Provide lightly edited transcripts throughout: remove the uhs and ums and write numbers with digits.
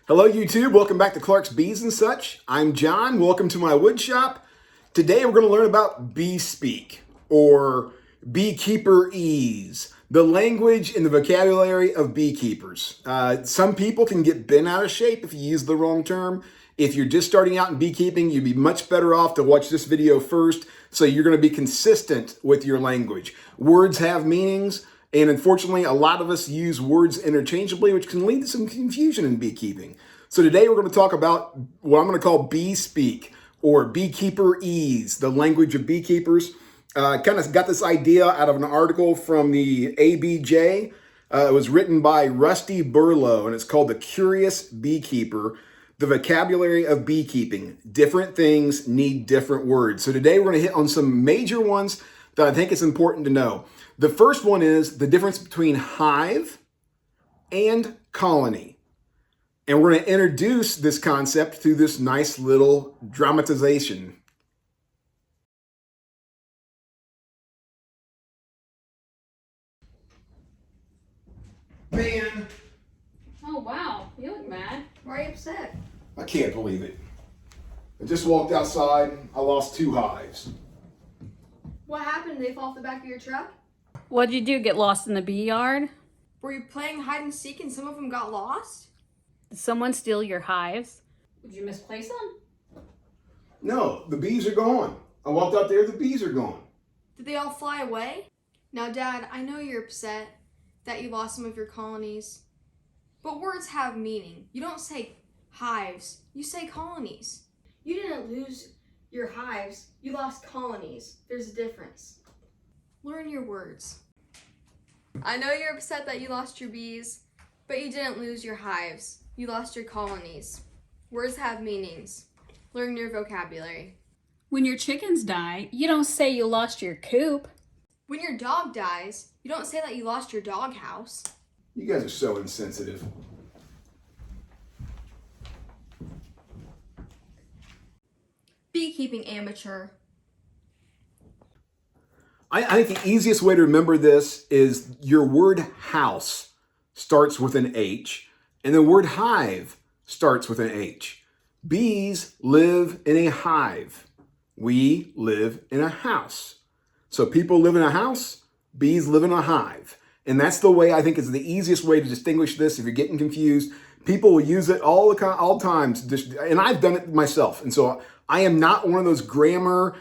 Hello YouTube, welcome back to Clark's Bees and Such. I'm John, welcome to my wood shop. Today we're going to learn about bee speak or beekeeper-ese, the language and the vocabulary of beekeepers. Some people can get bent out of shape if you use the wrong term. If you're just starting out in beekeeping, you'd be much better off to watch this video first so you're going to be consistent with your language. Words have meanings. And unfortunately, a lot of us use words interchangeably, which can lead to some confusion in beekeeping. So today we're going to talk about what I'm going to call bee speak or beekeeper-ese, the language of beekeepers. Kind of got this idea out of an article from the ABJ. It was written by Rusty Burlow, and it's called The Curious Beekeeper, the vocabulary of beekeeping. Different things need different words. So today we're going to hit on some major ones that I think it's important to know. The first one is the difference between hive and colony. And we're going to introduce this concept through this nice little dramatization. Man. Oh, wow. You look mad. Why are you upset? I can't believe it. I just walked outside. I lost 2 hives. What happened? Did they fall off the back of your truck? What'd you do? Get lost in the bee yard? Were you playing hide and seek and some of them got lost? Did someone steal your hives? Did you misplace them? No, the bees are gone. I walked out there, the bees are gone. Did they all fly away? Now, Dad, I know you're upset that you lost some of your colonies, but words have meaning. You don't say hives, you say colonies. You didn't lose your hives, you lost colonies. There's a difference. Learn your words. I know you're upset that you lost your bees, but you didn't lose your hives. You lost your colonies. Words have meanings. Learn your vocabulary. When your chickens die, you don't say you lost your coop. When your dog dies, you don't say that you lost your doghouse. You guys are so insensitive. Beekeeping amateur. I think the easiest way to remember this is your word house starts with an H, and the word hive starts with an H. Bees live in a hive. We live in a house. So people live in a house, bees live in a hive. And that's the way I think is the easiest way to distinguish this if you're getting confused. People will use it all times, and I've done it myself. And so I am not one of those grammar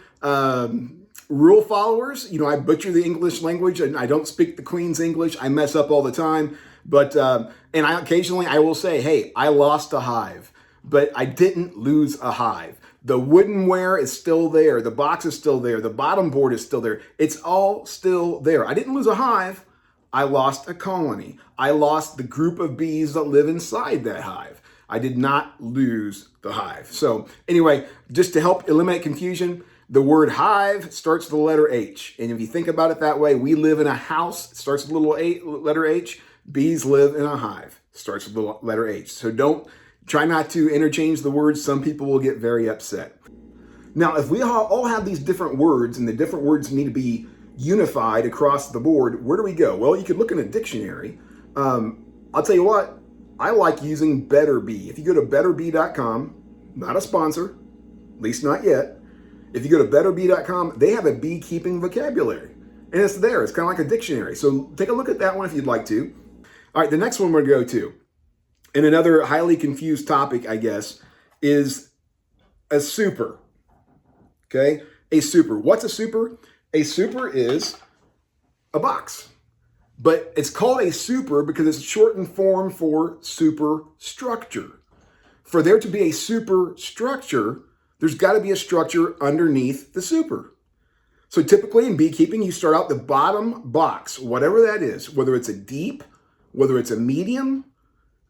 rule followers. You know, I butcher the English language and I don't speak the Queen's English. I mess up all the time. But, and occasionally I will say, hey, I lost a hive, but I didn't lose a hive. The woodenware is still there. The box is still there. The bottom board is still there. It's all still there. I didn't lose a hive. I lost a colony. I lost the group of bees that live inside that hive. I did not lose the hive. So anyway, just to help eliminate confusion, the word hive starts with the letter H. And if you think about it that way, we live in a house. It starts with a little letter H. Bees live in a hive. It starts with the letter H. So try not to interchange the words. Some people will get very upset. Now, if we all have these different words and the different words need to be unified across the board, where do we go? Well, you could look in a dictionary. I'll tell you what, I like using Better Bee. If you go to betterbee.com, not a sponsor, at least not yet. If you go to betterbee.com, they have a beekeeping vocabulary. And it's there. It's kind of like a dictionary. So take a look at that one if you'd like to. All right, the next one we're going to go to, and another highly confused topic, I guess, is a super. Okay? A super. What's a super? A super is a box. But it's called a super because it's shortened form for superstructure. For there to be a superstructure, there's got to be a structure underneath the super. So typically in beekeeping, you start out the bottom box, whatever that is, whether it's a deep, whether it's a medium,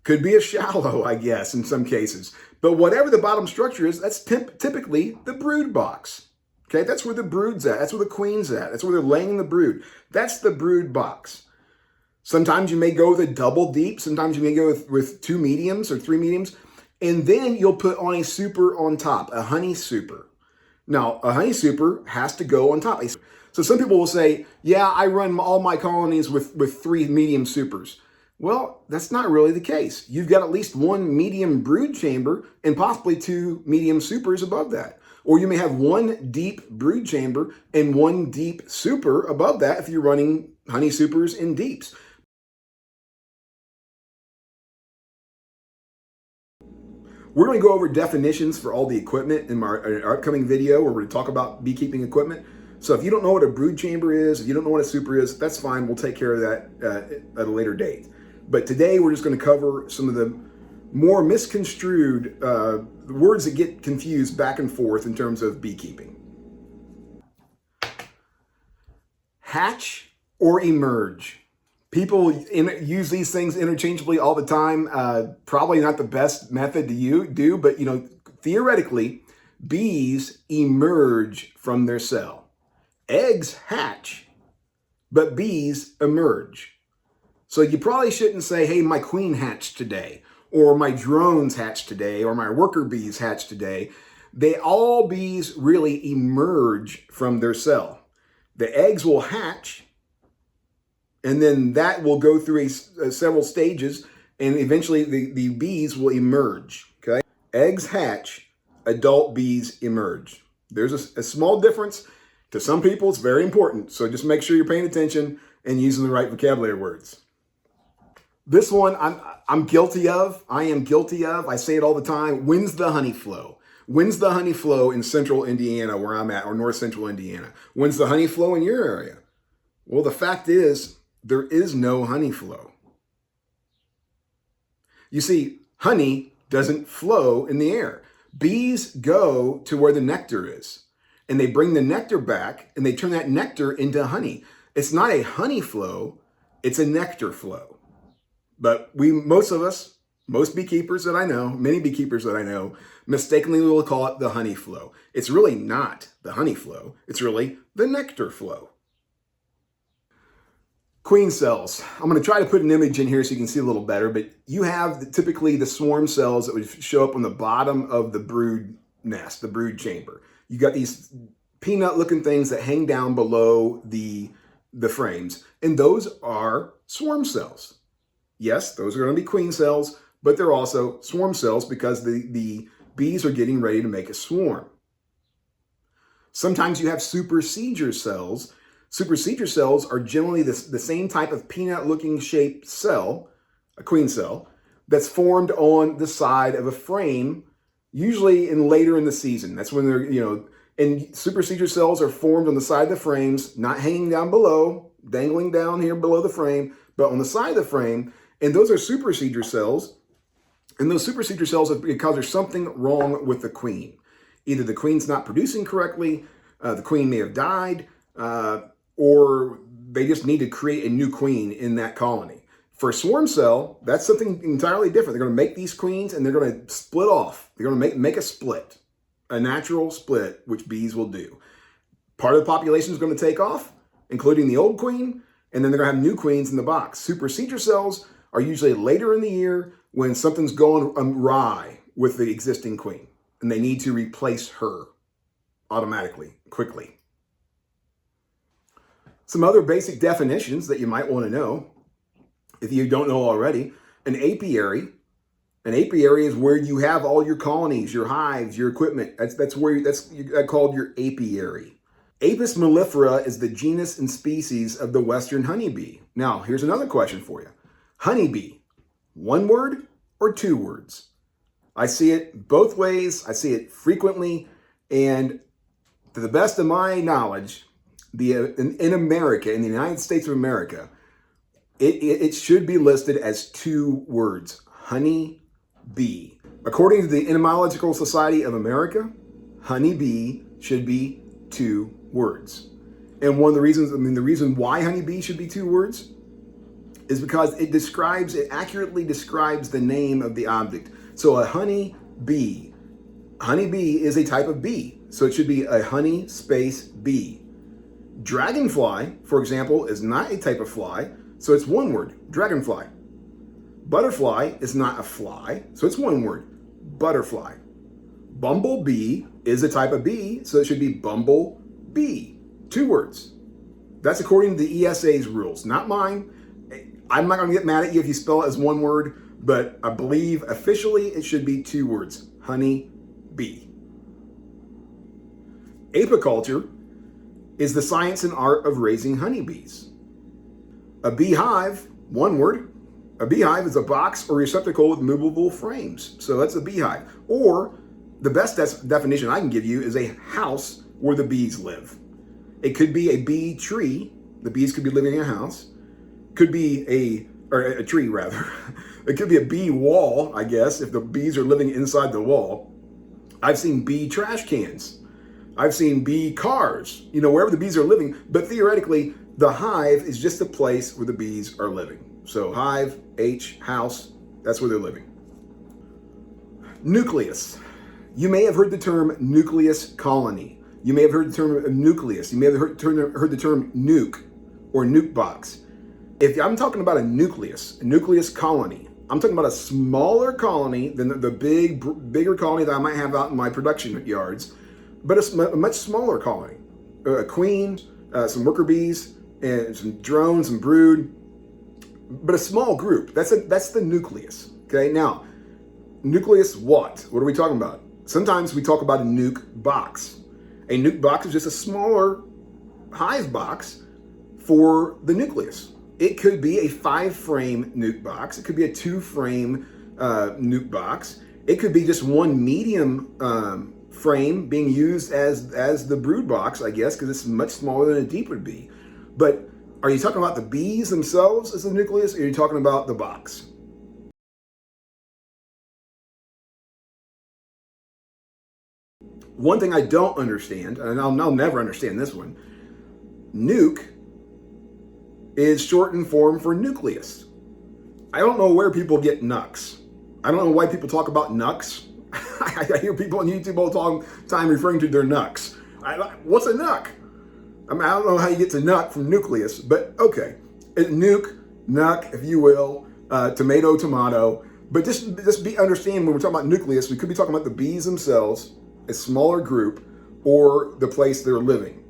could be a shallow, I guess, in some cases. But whatever the bottom structure is, that's typically the brood box. Okay, that's where the brood's at. That's where the queen's at. That's where they're laying the brood. That's the brood box. Sometimes you may go with a double deep. Sometimes you may go with 2 mediums or 3 mediums. And then you'll put on a super on top, a honey super. Now, a honey super has to go on top. So some people will say, yeah, I run all my colonies with 3 medium supers. Well, that's not really the case. You've got at least one medium brood chamber and possibly two medium supers above that. Or you may have one deep brood chamber and one deep super above that if you're running honey supers and deeps. We're going to go over definitions for all the equipment in our upcoming video where we're going to talk about beekeeping equipment. So if you don't know what a brood chamber is, if you don't know what a super is, that's fine. We'll take care of that at a later date. But today we're just going to cover some of the more misconstrued words that get confused back and forth in terms of beekeeping. Hatch or emerge. People use these things interchangeably all the time. Probably not the best method to do, but theoretically, bees emerge from their cell. Eggs hatch, but bees emerge. So you probably shouldn't say, hey, my queen hatched today, or my drones hatched today, or my worker bees hatched today. All bees really emerge from their cell. The eggs will hatch, and then that will go through several stages, and eventually the bees will emerge, okay? Eggs hatch, adult bees emerge. There's a small difference. To some people, it's very important, so just make sure you're paying attention and using the right vocabulary words. This one I'm guilty of. I am guilty of. I say it all the time. When's the honey flow? When's the honey flow in central Indiana where I'm at, or north central Indiana? When's the honey flow in your area? Well, the fact is, there is no honey flow. You see, honey doesn't flow in the air. Bees go to where the nectar is, and they bring the nectar back, and they turn that nectar into honey. It's not a honey flow, it's a nectar flow. But most beekeepers that I know, many beekeepers that I know, mistakenly will call it the honey flow. It's really not the honey flow, it's really the nectar flow. Queen cells. I'm going to try to put an image in here so you can see a little better, but you have typically the swarm cells that would show up on the bottom of the brood nest, the brood chamber. You got these peanut-looking things that hang down below the frames, and those are swarm cells. Yes, those are going to be queen cells, but they're also swarm cells because the bees are getting ready to make a swarm. Sometimes you have supersedure cells. Supersedure cells are generally the same type of peanut-looking shaped cell, a queen cell, that's formed on the side of a frame, usually later in the season. That's when they're, and supersedure cells are formed on the side of the frames, not hanging down below, dangling down here below the frame, but on the side of the frame. And those are supersedure cells. And those supersedure cells are because there's something wrong with the queen. Either the queen's not producing correctly, the queen may have died, or they just need to create a new queen in that colony. For a swarm cell, that's something entirely different. They're going to make these queens and they're going to split off. They're going to make a split, a natural split, which bees will do. Part of the population is going to take off, including the old queen, and then they're going to have new queens in the box. Supersedure cells are usually later in the year when something's going awry with the existing queen, and they need to replace her automatically, quickly. Some other basic definitions that you might want to know, if you don't know already. An apiary. An apiary is where you have all your colonies, your hives, your equipment. That's called your apiary. Apis mellifera is the genus and species of the western honeybee. Now, here's another question for you. Honeybee, one word or two words? I see it both ways. I see it frequently, and to the best of my knowledge, in America, in the United States of America, it should be listed as two words, honey bee. According to the Entomological Society of America, honey bee should be two words. And one of the reasons, the reason why honey bee should be two words is because it accurately describes the name of the object. So a honey bee is a type of bee. So it should be a honey space bee. Dragonfly, for example, is not a type of fly, so it's one word, dragonfly. Butterfly is not a fly, so it's one word, butterfly. Bumblebee is a type of bee, so it should be bumblebee, two words. That's according to the ESA's rules, not mine. I'm not going to get mad at you if you spell it as one word, but I believe officially it should be 2 words, honey bee. Apiculture is the science and art of raising honeybees. A beehive, 1 word. A beehive is a box or receptacle with movable frames. So that's a beehive. Or the best definition I can give you is a house where the bees live. It could be a bee tree. The bees could be living in a house. Could be a tree rather. It could be a bee wall, I guess, if the bees are living inside the wall. I've seen bee trash cans. I've seen bee cars, wherever the bees are living. But theoretically, the hive is just a place where the bees are living. So hive, house, that's where they're living. Nucleus. You may have heard the term nucleus colony. You may have heard the term nucleus. You may have heard the term nuke or nuke box. If I'm talking about a nucleus colony, I'm talking about a smaller colony than the bigger colony that I might have out in my production yards, but a much smaller colony. A queen, some worker bees, and some drones and brood, but a small group. That's the nucleus. Okay, now, nucleus what? What are we talking about? Sometimes we talk about a nuke box. A nuke box is just a smaller hive box for the nucleus. It could be a 5-frame nuke box. It could be a 2-frame nuke box. It could be just one medium frame being used as the brood box, I guess, because it's much smaller than a deep would be. But are you talking about the bees themselves as the nucleus, or are you talking about the box? One thing I don't understand, and I'll never understand this one, nuke is shortened form for nucleus. I don't know where people get nucks. I don't know why people talk about nucks. I hear people on YouTube all the time referring to their nucks. What's a nuck? I don't know how you get to nuck from nucleus, but okay. Nuke, nuck, if you will, tomato. But just understand when we're talking about nucleus, we could be talking about the bees themselves, a smaller group, or the place they're living.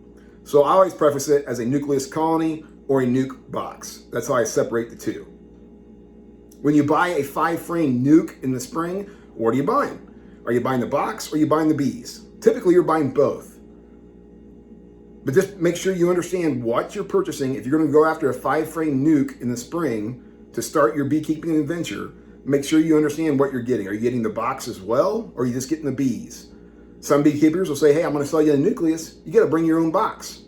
So I always preface it as a nucleus colony or a nuke box. That's how I separate the two. When you buy a 5-frame nuke in the spring, what are you buying? Are you buying the box or are you buying the bees? Typically, you're buying both. But just make sure you understand what you're purchasing. If you're going to go after a 5-frame nuke in the spring to start your beekeeping adventure, make sure you understand what you're getting. Are you getting the box as well, or are you just getting the bees? Some beekeepers will say, hey, I'm going to sell you a nucleus. You got to bring your own box,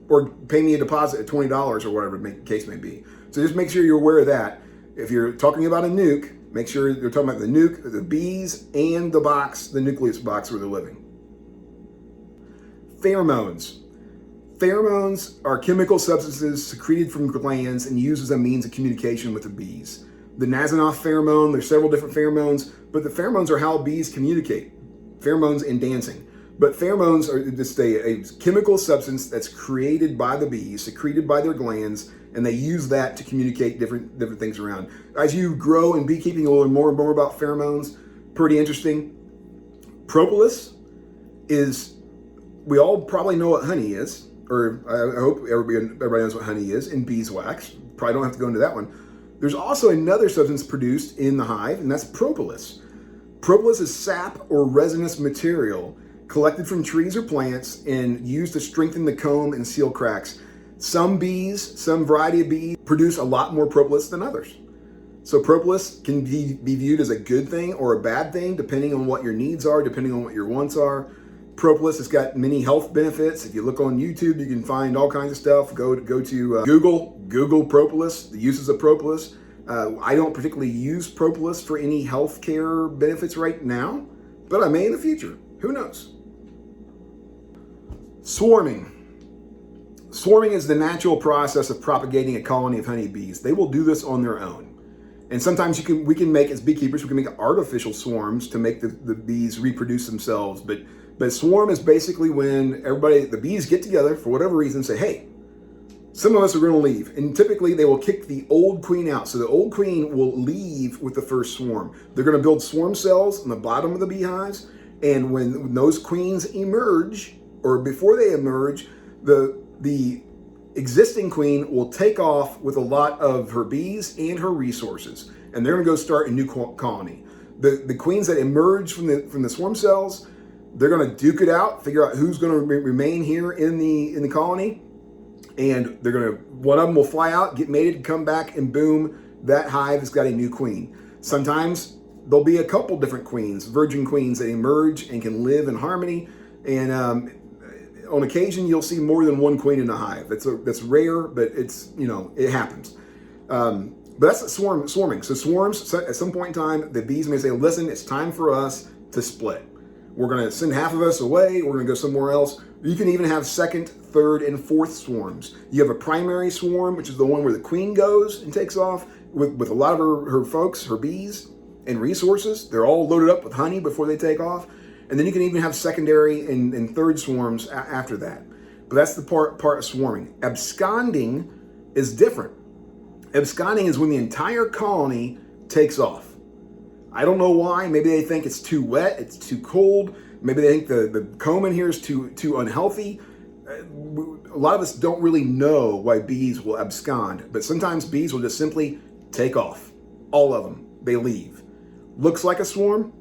or pay me a deposit at $20 or whatever the case may be. So just make sure you're aware of that. If you're talking about a nuke, make sure you're talking about the nuke, the bees, and the box, the nucleus box where they're living. Pheromones. Pheromones are chemical substances secreted from glands and used as a means of communication with the bees. The Nasonov pheromone, there's several different pheromones, but the pheromones are how bees communicate. Pheromones and dancing. But pheromones are just a chemical substance that's created by the bees, secreted by their glands, and they use that to communicate different things around. As you grow in beekeeping, you'll learn more and more about pheromones. Pretty interesting. Propolis is, we all probably know what honey is, or I hope everybody knows what honey is, and beeswax. Probably don't have to go into that one. There's also another substance produced in the hive, and that's propolis. Propolis is sap or resinous material collected from trees or plants and used to strengthen the comb and seal cracks. Some bees, some variety of bees, produce a lot more propolis than others. So propolis can be viewed as a good thing or a bad thing, depending on what your needs are, depending on what your wants are. Propolis has got many health benefits. If you look on YouTube, you can find all kinds of stuff. Go to Google propolis, the uses of propolis. I don't particularly use propolis for any healthcare benefits right now, but I may in the future. Who knows? Swarming. Swarming is the natural process of propagating a colony of honeybees. They will do this on their own. And sometimes we can make, as beekeepers, we can make artificial swarms to make the bees reproduce themselves. But swarm is basically when the bees get together for whatever reason and say, hey, some of us are going to leave. And typically they will kick the old queen out. So the old queen will leave with the first swarm. They're going to build swarm cells on the bottom of the beehives. And when those queens emerge, or before they emerge, the existing queen will take off with a lot of her bees and her resources, and they're going to go start a new colony. The queens that emerge from the swarm cells, they're going to duke it out, figure out who's going to remain here in the colony, and they're going to, one of them will fly out, get mated, come back, and boom, that hive has got a new queen. Sometimes there'll be a couple different queens, virgin queens, that emerge and can live in harmony. And on occasion, you'll see more than one queen in a hive. That's rare, but it happens. But that's swarming. So swarms, at some point in time, the bees may say, listen, it's time for us to split. We're going to send half of us away. We're going to go somewhere else. You can even have second, third, and fourth swarms. You have a primary swarm, which is the one where the queen goes and takes off with a lot of her folks, her bees, and resources. They're all loaded up with honey before they take off. And then you can even have secondary and third swarms after that. But that's the part of swarming. Absconding is different. Absconding is when the entire colony takes off. I don't know why. Maybe they think it's too wet, it's too cold. Maybe they think the comb in here is too unhealthy. A lot of us don't really know why bees will abscond, but sometimes bees will just simply take off. All of them. They leave. Looks like a swarm,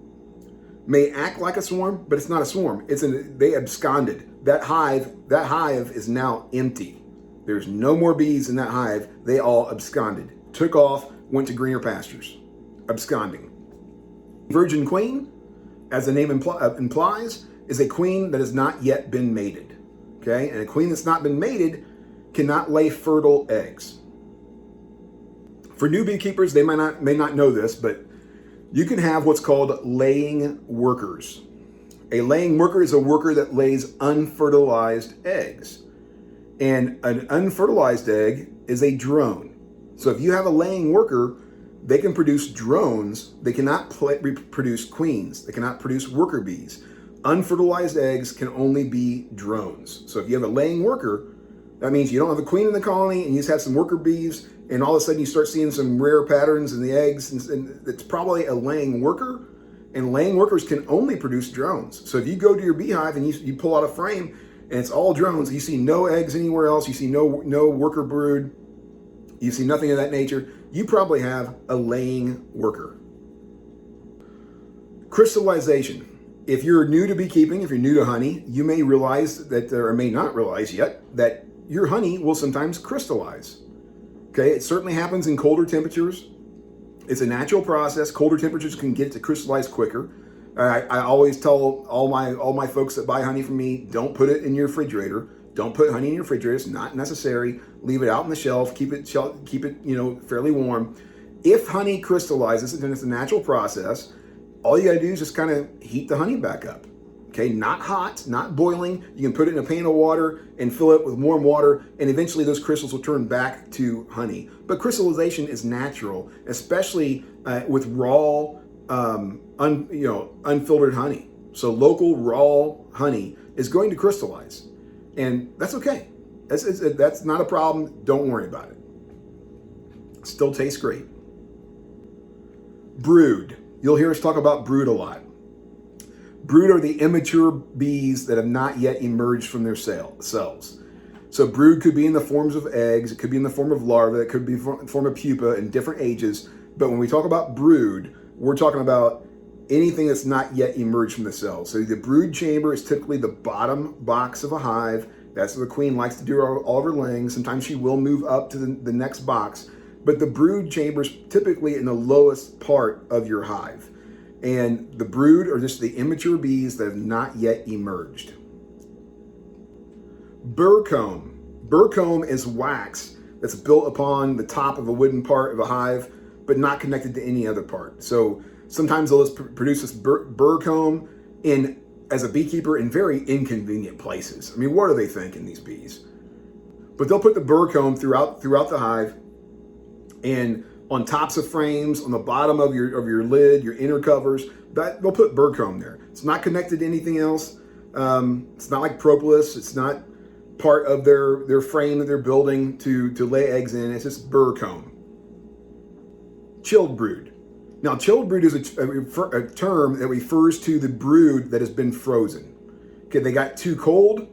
may act like a swarm, but it's not a swarm. They absconded. That hive is now empty. There's no more bees in that hive. They all absconded. Took off, went to greener pastures. Absconding. Virgin queen, as the name implies, is a queen that has not yet been mated. Okay? And a queen that's not been mated cannot lay fertile eggs. For new beekeepers, they may not know this, but you can have what's called laying workers. A laying worker is a worker that lays unfertilized eggs. And an unfertilized egg is a drone. So if you have a laying worker, they can produce drones. They cannot produce queens. They cannot produce worker bees. Unfertilized eggs can only be drones. So if you have a laying worker, that means you don't have a queen in the colony and you just have some worker bees, and all of a sudden you start seeing some rare patterns in the eggs, and it's probably a laying worker, and laying workers can only produce drones. So if you go to your beehive and you pull out a frame and it's all drones, you see no eggs anywhere else, you see no worker brood, you see nothing of that nature, you probably have a laying worker. Crystallization. If you're new to beekeeping, if you're new to honey, you may realize that, or may not realize yet, that your honey will sometimes crystallize. Okay, it certainly happens in colder temperatures. It's a natural process. Colder temperatures can get it to crystallize quicker. I always tell all my folks that buy honey from me, don't put it in your refrigerator. Don't put honey in your refrigerator. It's not necessary. Leave it out on the shelf. Keep it fairly warm. If honey crystallizes, and it's a natural process, all you gotta do is just kind of heat the honey back up. Okay, not hot, not boiling. You can put it in a pan of water and fill it with warm water, and eventually those crystals will turn back to honey. But crystallization is natural, especially with raw, unfiltered honey. So local raw honey is going to crystallize, and that's okay. That's not a problem. Don't worry about it. Still tastes great. Brood. You'll hear us talk about brood a lot. Brood are the immature bees that have not yet emerged from their cells. So brood could be in the forms of eggs, it could be in the form of larvae, it could be in the form of pupa in different ages. But when we talk about brood, we're talking about anything that's not yet emerged from the cells. So the brood chamber is typically the bottom box of a hive. That's what the queen likes to do all of her laying. Sometimes she will move up to the next box. But the brood chamber is typically in the lowest part of your hive. And the brood are just the immature bees that have not yet emerged. Burr comb. Burr comb is wax that's built upon the top of a wooden part of a hive, but not connected to any other part. So sometimes they'll just produce this burr comb as a beekeeper in very inconvenient places. I mean, what are they thinking, these bees? But they'll put the burr comb throughout the hive, and on tops of frames, on the bottom of your lid, your inner covers, that they'll put burr comb there. It's not connected to anything else. It's not like propolis. It's not part of their frame that they're building to lay eggs in. It's just burr comb. Chilled brood. Now, chilled brood is a term that refers to the brood that has been frozen. Okay, they got too cold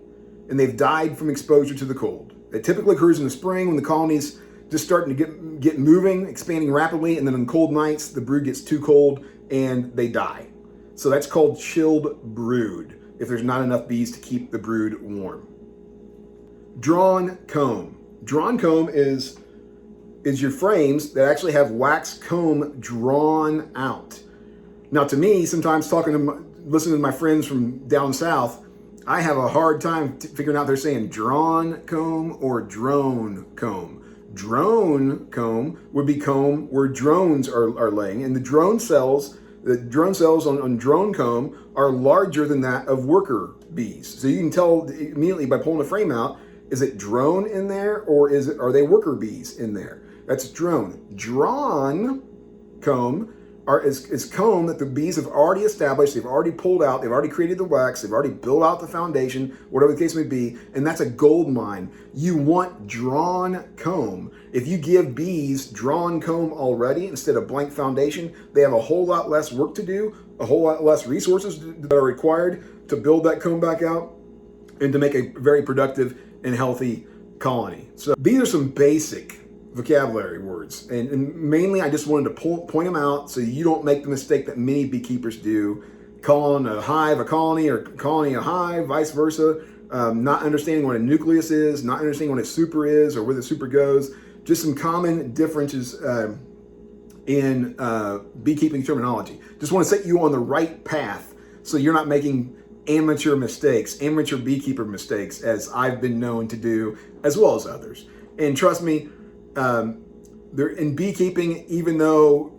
and they've died from exposure to the cold. It typically occurs in the spring when the colony's just starting to get moving, expanding rapidly, and then on cold nights, the brood gets too cold and they die. So that's called chilled brood, if there's not enough bees to keep the brood warm. Drawn comb. Drawn comb is your frames that actually have wax comb drawn out. Now, to me, sometimes listening to my friends from down south, I have a hard time figuring out they're saying drawn comb or drone comb. Drone comb would be comb where drones are laying, and the drone cells on drone comb are larger than that of worker bees. So you can tell immediately by pulling the frame out, is it drone in there or are they worker bees in there? That's drone. Drawn comb is comb that the bees have already established, they've already pulled out, they've already created the wax, they've already built out the foundation, whatever the case may be, and that's a gold mine. You want drawn comb. If you give bees drawn comb already instead of blank foundation, they have a whole lot less work to do, a whole lot less resources that are required to build that comb back out and to make a very productive and healthy colony. So these are some basic vocabulary words, and mainly I just wanted to point them out so you don't make the mistake that many beekeepers do, calling a hive a colony or colony a hive, vice versa, not understanding what a nucleus is, not understanding what a super is or where the super goes. Just some common differences in beekeeping terminology. Just want to set you on the right path so you're not making amateur beekeeper mistakes, as I've been known to do, as well as others. And trust me, in beekeeping, even though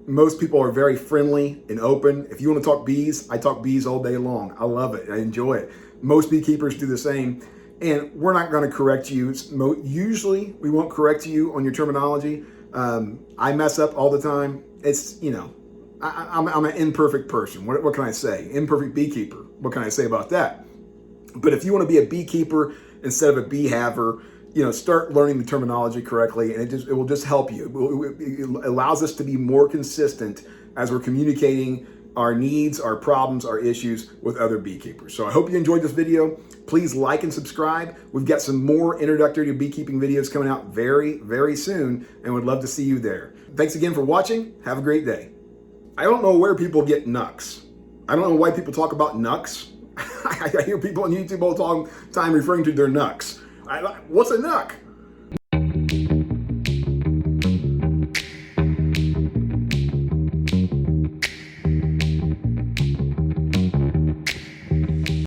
most people are very friendly and open, if you want to talk bees, I talk bees all day long. I love it. I enjoy it. Most beekeepers do the same. And we're not going to correct you. Usually, we won't correct you on your terminology. I mess up all the time. It's, I'm an imperfect person. What can I say? Imperfect beekeeper. What can I say about that? But if you want to be a beekeeper instead of a bee haver, start learning the terminology correctly, and it will just help you. It allows us to be more consistent as we're communicating our needs, our problems, our issues with other beekeepers. So I hope you enjoyed this video. Please like and subscribe. We've got some more introductory to beekeeping videos coming out very, very soon, and would love to see you there. Thanks again for watching. Have a great day. I don't know where people get nucs. I don't know why people talk about nucs. I hear people on YouTube all the time referring to their nucs. What's a nuc?